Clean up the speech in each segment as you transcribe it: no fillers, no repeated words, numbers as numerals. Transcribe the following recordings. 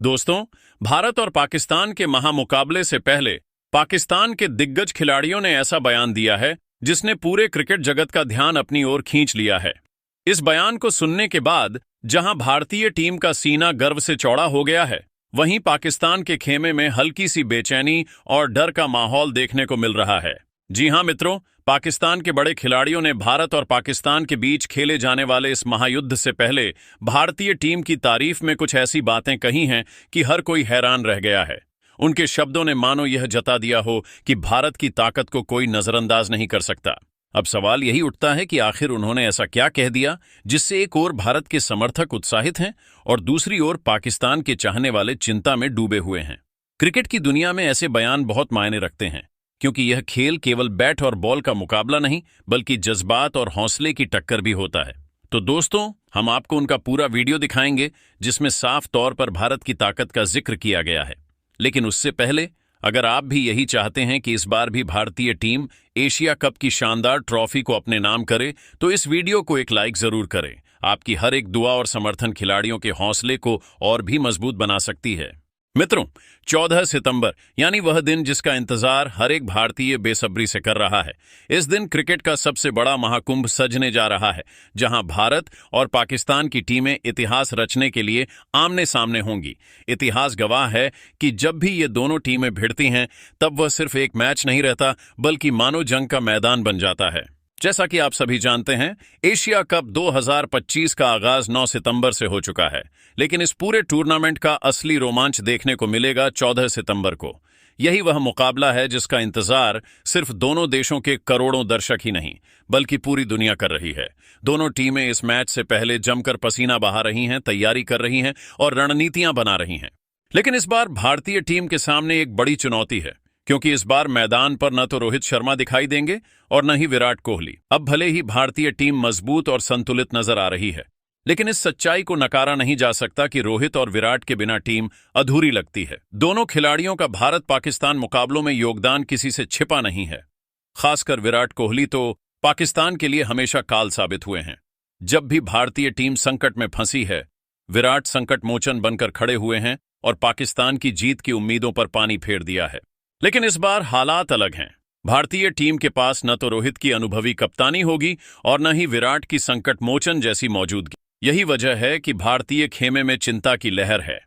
दोस्तों, भारत और पाकिस्तान के महामुकाबले से पहले पाकिस्तान के दिग्गज खिलाड़ियों ने ऐसा बयान दिया है जिसने पूरे क्रिकेट जगत का ध्यान अपनी ओर खींच लिया है। इस बयान को सुनने के बाद जहां भारतीय टीम का सीना गर्व से चौड़ा हो गया है, वहीं पाकिस्तान के खेमे में हल्की सी बेचैनी और डर का माहौल देखने को मिल रहा है। जी हां मित्रों, पाकिस्तान के बड़े खिलाड़ियों ने भारत और पाकिस्तान के बीच खेले जाने वाले इस महायुद्ध से पहले भारतीय टीम की तारीफ में कुछ ऐसी बातें कही हैं कि हर कोई हैरान रह गया है। उनके शब्दों ने मानो यह जता दिया हो कि भारत की ताकत को कोई नजरअंदाज नहीं कर सकता। अब सवाल यही उठता है कि आखिर उन्होंने ऐसा क्या कह दिया जिससे एक ओर भारत के समर्थक उत्साहित हैं और दूसरी ओर पाकिस्तान के चाहने वाले चिंता में डूबे हुए हैं। क्रिकेट की दुनिया में ऐसे बयान बहुत मायने रखते हैं, क्योंकि यह खेल केवल बैट और बॉल का मुकाबला नहीं बल्कि जज्बात और हौसले की टक्कर भी होता है। तो दोस्तों, हम आपको उनका पूरा वीडियो दिखाएंगे जिसमें साफ तौर पर भारत की ताकत का जिक्र किया गया है। लेकिन उससे पहले अगर आप भी यही चाहते हैं कि इस बार भी भारतीय टीम एशिया कप की शानदार ट्रॉफी को अपने नाम करे, तो इस वीडियो को एक लाइक जरूर करें। आपकी हर एक दुआ और समर्थन खिलाड़ियों के हौसले को और भी मजबूत बना सकती है। मित्रों, 14 सितंबर यानी वह दिन जिसका इंतजार हर एक भारतीय बेसब्री से कर रहा है। इस दिन क्रिकेट का सबसे बड़ा महाकुंभ सजने जा रहा है, जहां भारत और पाकिस्तान की टीमें इतिहास रचने के लिए आमने सामने होंगी। इतिहास गवाह है कि जब भी ये दोनों टीमें भिड़ती हैं, तब वह सिर्फ एक मैच नहीं रहता बल्कि मानो जंग का मैदान बन जाता है। जैसा कि आप सभी जानते हैं, एशिया कप 2025 का आगाज 9 सितंबर से हो चुका है, लेकिन इस पूरे टूर्नामेंट का असली रोमांच देखने को मिलेगा 14 सितंबर को। यही वह मुकाबला है जिसका इंतजार सिर्फ दोनों देशों के करोड़ों दर्शक ही नहीं बल्कि पूरी दुनिया कर रही है। दोनों टीमें इस मैच से पहले जमकर पसीना बहा रही हैं, तैयारी कर रही हैं और रणनीतियां बना रही हैं। लेकिन इस बार भारतीय टीम के सामने एक बड़ी चुनौती है, क्योंकि इस बार मैदान पर न तो रोहित शर्मा दिखाई देंगे और न ही विराट कोहली। अब भले ही भारतीय टीम मजबूत और संतुलित नजर आ रही है, लेकिन इस सच्चाई को नकारा नहीं जा सकता कि रोहित और विराट के बिना टीम अधूरी लगती है। दोनों खिलाड़ियों का भारत पाकिस्तान मुकाबलों में योगदान किसी से छिपा नहीं है। खासकर विराट कोहली तो पाकिस्तान के लिए हमेशा काल साबित हुए हैं। जब भी भारतीय टीम संकट में फंसी है, विराट संकट मोचन बनकर खड़े हुए हैं और पाकिस्तान की जीत की उम्मीदों पर पानी फेर दिया है। लेकिन इस बार हालात अलग हैं। भारतीय टीम के पास न तो रोहित की अनुभवी कप्तानी होगी और न ही विराट की संकट मोचन जैसी मौजूदगी। यही वजह है कि भारतीय खेमे में चिंता की लहर है।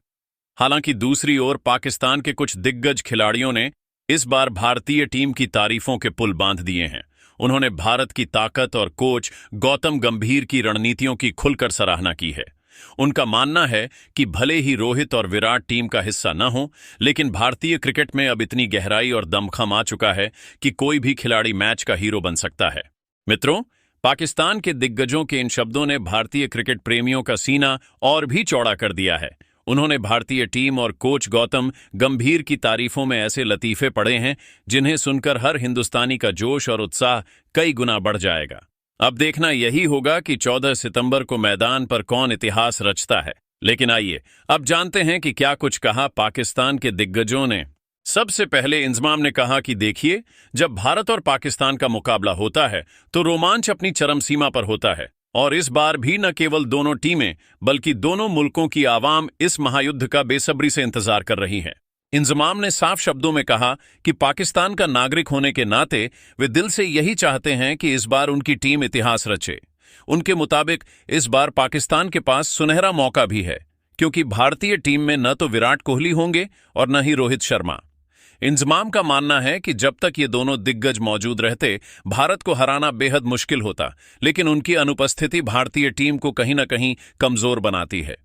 हालांकि दूसरी ओर पाकिस्तान के कुछ दिग्गज खिलाड़ियों ने इस बार भारतीय टीम की तारीफों के पुल बांध दिए हैं। उन्होंने भारत की ताकत और कोच गौतम गंभीर की रणनीतियों की खुलकर सराहना की है। उनका मानना है कि भले ही रोहित और विराट टीम का हिस्सा न हो, लेकिन भारतीय क्रिकेट में अब इतनी गहराई और दमखम आ चुका है कि कोई भी खिलाड़ी मैच का हीरो बन सकता है। मित्रों, पाकिस्तान के दिग्गजों के इन शब्दों ने भारतीय क्रिकेट प्रेमियों का सीना और भी चौड़ा कर दिया है। उन्होंने भारतीय टीम और कोच गौतम गंभीर की तारीफों में ऐसे लतीफे पढ़े हैं जिन्हें सुनकर हर हिंदुस्तानी का जोश और उत्साह कई गुना बढ़ जाएगा। अब देखना यही होगा कि 14 सितंबर को मैदान पर कौन इतिहास रचता है। लेकिन आइए अब जानते हैं कि क्या कुछ कहा पाकिस्तान के दिग्गजों ने। सबसे पहले इंजमाम ने कहा कि देखिए, जब भारत और पाकिस्तान का मुकाबला होता है तो रोमांच अपनी चरम सीमा पर होता है, और इस बार भी न केवल दोनों टीमें बल्कि दोनों मुल्कों की आवाम इस महायुद्ध का बेसब्री से इंतजार कर रही है। इंजमाम ने साफ शब्दों में कहा कि पाकिस्तान का नागरिक होने के नाते वे दिल से यही चाहते हैं कि इस बार उनकी टीम इतिहास रचे। उनके मुताबिक इस बार पाकिस्तान के पास सुनहरा मौका भी है, क्योंकि भारतीय टीम में न तो विराट कोहली होंगे और न ही रोहित शर्मा। इंजमाम का मानना है कि जब तक ये दोनों दिग्गज मौजूद रहते, भारत को हराना बेहद मुश्किल होता, लेकिन उनकी अनुपस्थिति भारतीय टीम को कहीं न कहीं कमजोर बनाती है।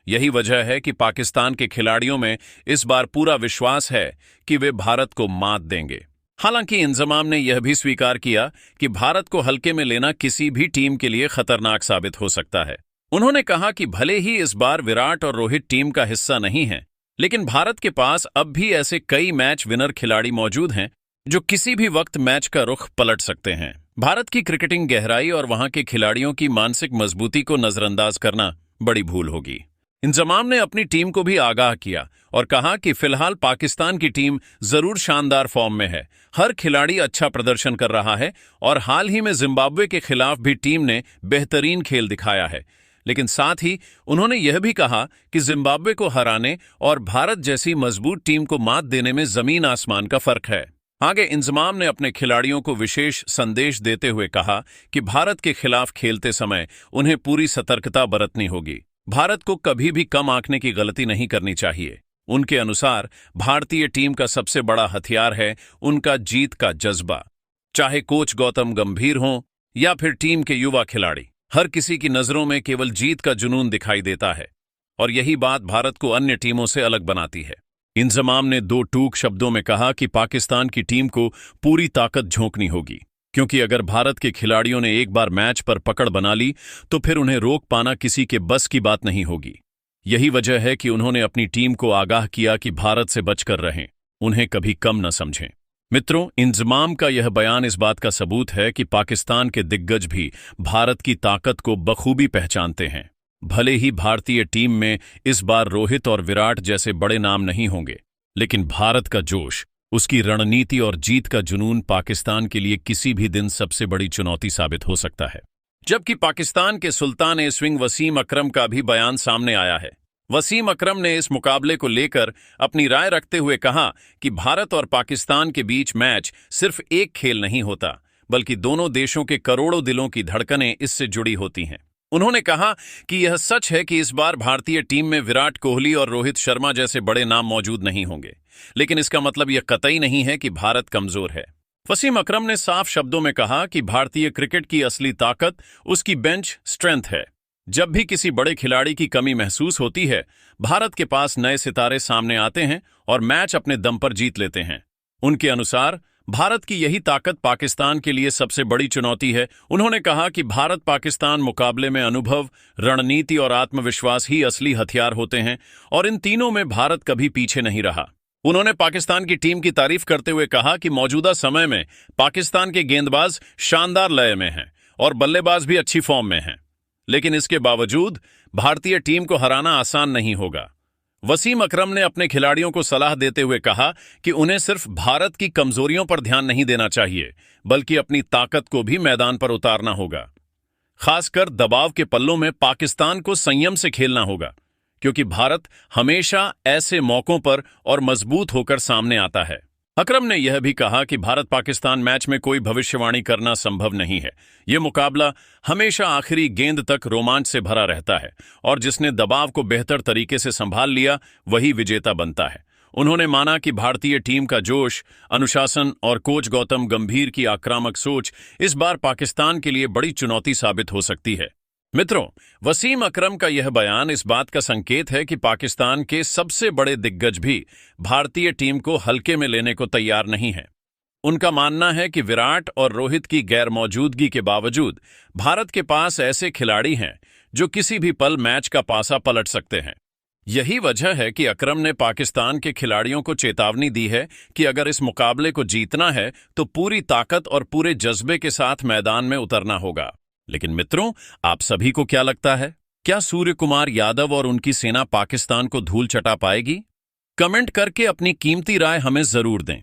यही वजह है कि पाकिस्तान के खिलाड़ियों में इस बार पूरा विश्वास है कि वे भारत को मात देंगे। हालांकि इंजमाम ने यह भी स्वीकार किया कि भारत को हल्के में लेना किसी भी टीम के लिए खतरनाक साबित हो सकता है। उन्होंने कहा कि भले ही इस बार विराट और रोहित टीम का हिस्सा नहीं है, लेकिन भारत के पास अब भी ऐसे कई मैच विनर खिलाड़ी मौजूद हैं जो किसी भी वक्त मैच का रुख पलट सकते हैं। भारत की क्रिकेटिंग गहराई और वहां के खिलाड़ियों की मानसिक मजबूती को नजरअंदाज करना बड़ी भूल होगी। इंजमाम ने अपनी टीम को भी आगाह किया और कहा कि फिलहाल पाकिस्तान की टीम जरूर शानदार फॉर्म में है। हर खिलाड़ी अच्छा प्रदर्शन कर रहा है और हाल ही में जिम्बाब्वे के खिलाफ भी टीम ने बेहतरीन खेल दिखाया है। लेकिन साथ ही उन्होंने यह भी कहा कि जिम्बाब्वे को हराने और भारत जैसी मजबूत टीम को मात देने में जमीन आसमान का फर्क है। आगे इंजमाम ने अपने खिलाड़ियों को विशेष संदेश देते हुए कहा कि भारत के खिलाफ खेलते समय उन्हें पूरी सतर्कता बरतनी होगी। भारत को कभी भी कम आंकने की गलती नहीं करनी चाहिए। उनके अनुसार भारतीय टीम का सबसे बड़ा हथियार है उनका जीत का जज्बा। चाहे कोच गौतम गंभीर हों या फिर टीम के युवा खिलाड़ी, हर किसी की नजरों में केवल जीत का जुनून दिखाई देता है और यही बात भारत को अन्य टीमों से अलग बनाती है। इंजमाम ने दो टूक शब्दों में कहा कि पाकिस्तान की टीम को पूरी ताकत झोंकनी होगी, क्योंकि अगर भारत के खिलाड़ियों ने एक बार मैच पर पकड़ बना ली तो फिर उन्हें रोक पाना किसी के बस की बात नहीं होगी। यही वजह है कि उन्होंने अपनी टीम को आगाह किया कि भारत से बचकर रहें, उन्हें कभी कम न समझें। मित्रों, इंजमाम का यह बयान इस बात का सबूत है कि पाकिस्तान के दिग्गज भी भारत की ताकत को बखूबी पहचानते हैं। भले ही भारतीय टीम में इस बार रोहित और विराट जैसे बड़े नाम नहीं होंगे, लेकिन भारत का जोश, उसकी रणनीति और जीत का जुनून पाकिस्तान के लिए किसी भी दिन सबसे बड़ी चुनौती साबित हो सकता है। जबकि पाकिस्तान के सुल्तान स्विंग वसीम अकरम का भी बयान सामने आया है। वसीम अकरम ने इस मुकाबले को लेकर अपनी राय रखते हुए कहा कि भारत और पाकिस्तान के बीच मैच सिर्फ एक खेल नहीं होता, बल्कि दोनों देशों के करोड़ों दिलों की धड़कनें इससे जुड़ी होती हैं। उन्होंने कहा कि यह सच है कि इस बार भारतीय टीम में विराट कोहली और रोहित शर्मा जैसे बड़े नाम मौजूद नहीं होंगे, लेकिन इसका मतलब यह कतई नहीं है कि भारत कमजोर है। वसीम अकरम ने साफ शब्दों में कहा कि भारतीय क्रिकेट की असली ताकत उसकी बेंच स्ट्रेंथ है। जब भी किसी बड़े खिलाड़ी की कमी महसूस होती है, भारत के पास नए सितारे सामने आते हैं और मैच अपने दम पर जीत लेते हैं। उनके अनुसार भारत की यही ताकत पाकिस्तान के लिए सबसे बड़ी चुनौती है। उन्होंने कहा कि भारत पाकिस्तान मुकाबले में अनुभव, रणनीति और आत्मविश्वास ही असली हथियार होते हैं और इन तीनों में भारत कभी पीछे नहीं रहा। उन्होंने पाकिस्तान की टीम की तारीफ करते हुए कहा कि मौजूदा समय में पाकिस्तान के गेंदबाज शानदार लय में हैं और बल्लेबाज भी अच्छी फॉर्म में हैं, लेकिन इसके बावजूद भारतीय टीम को हराना आसान नहीं होगा। वसीम अकरम ने अपने खिलाड़ियों को सलाह देते हुए कहा कि उन्हें सिर्फ भारत की कमजोरियों पर ध्यान नहीं देना चाहिए, बल्कि अपनी ताकत को भी मैदान पर उतारना होगा। खासकर दबाव के पल्लों में पाकिस्तान को संयम से खेलना होगा, क्योंकि भारत हमेशा ऐसे मौकों पर और मजबूत होकर सामने आता है। अकरम ने यह भी कहा कि भारत पाकिस्तान मैच में कोई भविष्यवाणी करना संभव नहीं है। यह मुकाबला हमेशा आखिरी गेंद तक रोमांच से भरा रहता है और जिसने दबाव को बेहतर तरीके से संभाल लिया वही विजेता बनता है। उन्होंने माना कि भारतीय टीम का जोश, अनुशासन और कोच गौतम गंभीर की आक्रामक सोच इस बार पाकिस्तान के लिए बड़ी चुनौती साबित हो सकती है। मित्रों, वसीम अकरम का यह बयान इस बात का संकेत है कि पाकिस्तान के सबसे बड़े दिग्गज भी भारतीय टीम को हल्के में लेने को तैयार नहीं हैं। उनका मानना है कि विराट और रोहित की गैरमौजूदगी के बावजूद भारत के पास ऐसे खिलाड़ी हैं जो किसी भी पल मैच का पासा पलट सकते हैं। यही वजह है कि अकरम ने पाकिस्तान के खिलाड़ियों को चेतावनी दी है कि अगर इस मुकाबले को जीतना है तो पूरी ताकत और पूरे जज्बे के साथ मैदान में उतरना होगा। लेकिन मित्रों, आप सभी को क्या लगता है? क्या सूर्य कुमार यादव और उनकी सेना पाकिस्तान को धूल चटा पाएगी? कमेंट करके अपनी कीमती राय हमें जरूर दें।